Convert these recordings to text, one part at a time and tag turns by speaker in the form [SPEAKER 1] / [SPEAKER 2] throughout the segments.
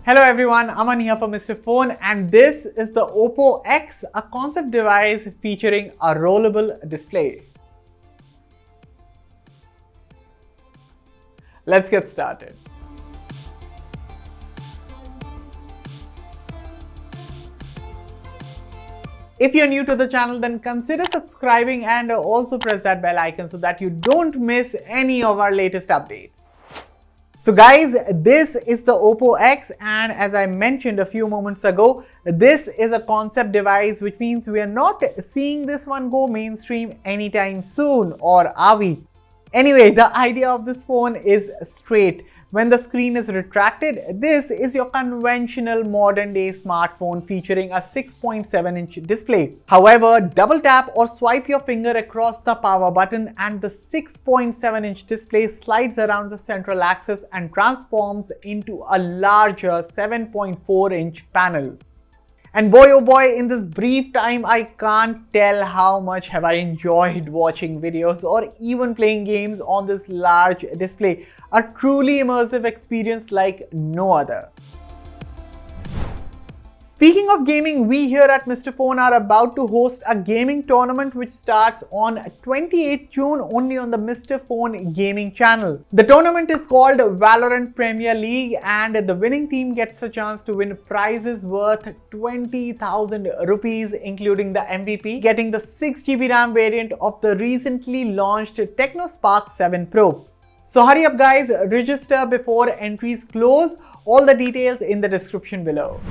[SPEAKER 1] Hello everyone, Aman here for Mr. Phone, and this is the OPPO X, a concept device featuring a rollable display. Let's get started. If you're new to the channel, then consider subscribing and also press that bell icon so that you don't miss any of our latest updates. So guys, this is the OPPO X, and as I mentioned a few moments ago, this is a concept device, which means we are not seeing this one go mainstream anytime soon, or are we? Anyway, the idea of this phone is straight. When the screen is retracted, this is your conventional modern day smartphone featuring a 6.7-inch display. However, double tap or swipe your finger across the power button and the 6.7-inch display slides around the central axis and transforms into a larger 7.4-inch panel. And boy oh boy, in this brief time, I can't tell how much have I enjoyed watching videos or even playing games on this large display. A truly immersive experience like no other. Speaking of gaming, we here at Mr. Phone are about to host a gaming tournament which starts on 28th June only on the Mr. Phone gaming channel. The tournament is called Valorant Premier League, and the winning team gets a chance to win prizes worth 20,000 rupees, including the MVP, getting the 6GB RAM variant of the recently launched TechnoSpark 7 Pro. So hurry up guys, register before entries close. All the details in the description below.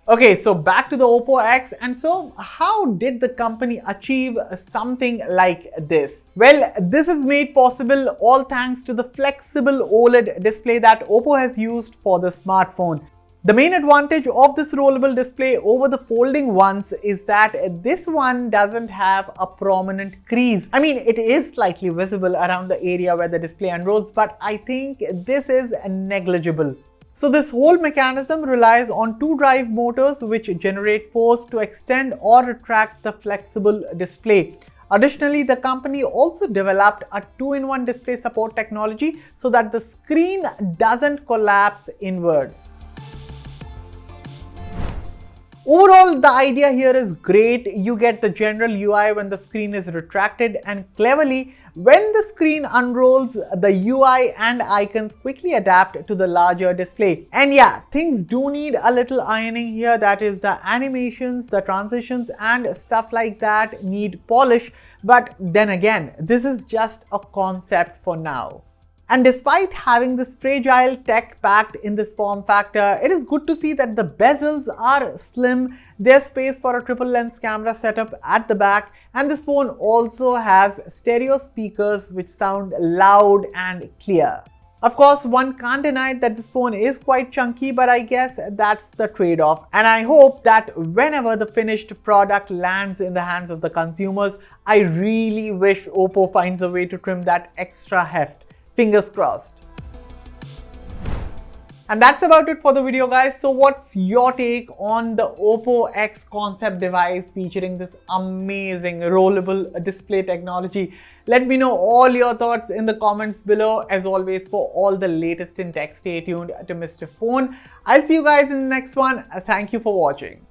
[SPEAKER 1] Okay, so back to the OPPO X, and so how did the company achieve something like this? Well, this is made possible all thanks to the flexible OLED display that OPPO has used for the smartphone. The main advantage of this rollable display over the folding ones is that this one doesn't have a prominent crease. I mean, it is slightly visible around the area where the display unrolls, but I think this is negligible. So this whole mechanism relies on two drive motors which generate force to extend or retract the flexible display. Additionally, the company also developed a 2-in-1 display support technology so that the screen doesn't collapse inwards. Overall, the idea here is great. You get the general UI when the screen is retracted, and cleverly, when the screen unrolls, the UI and icons quickly adapt to the larger display. And yeah, things do need a little ironing here. That is, the animations, the transitions and stuff like that need polish. But then again, this is just a concept for now. And despite having this fragile tech packed in this form factor, it is good to see that the bezels are slim, there's space for a triple lens camera setup at the back, and this phone also has stereo speakers which sound loud and clear. Of course, one can't deny that this phone is quite chunky, but I guess that's the trade-off. And I hope that whenever the finished product lands in the hands of the consumers, I really wish OPPO finds a way to trim that extra heft. Fingers crossed. And that's about it for the video guys. So what's your take on the OPPO X concept device featuring this amazing rollable display technology? Let me know all your thoughts in the comments below. As always, for all the latest in tech, stay tuned to Mr. Phone. I'll see you guys in the next one. Thank you for watching.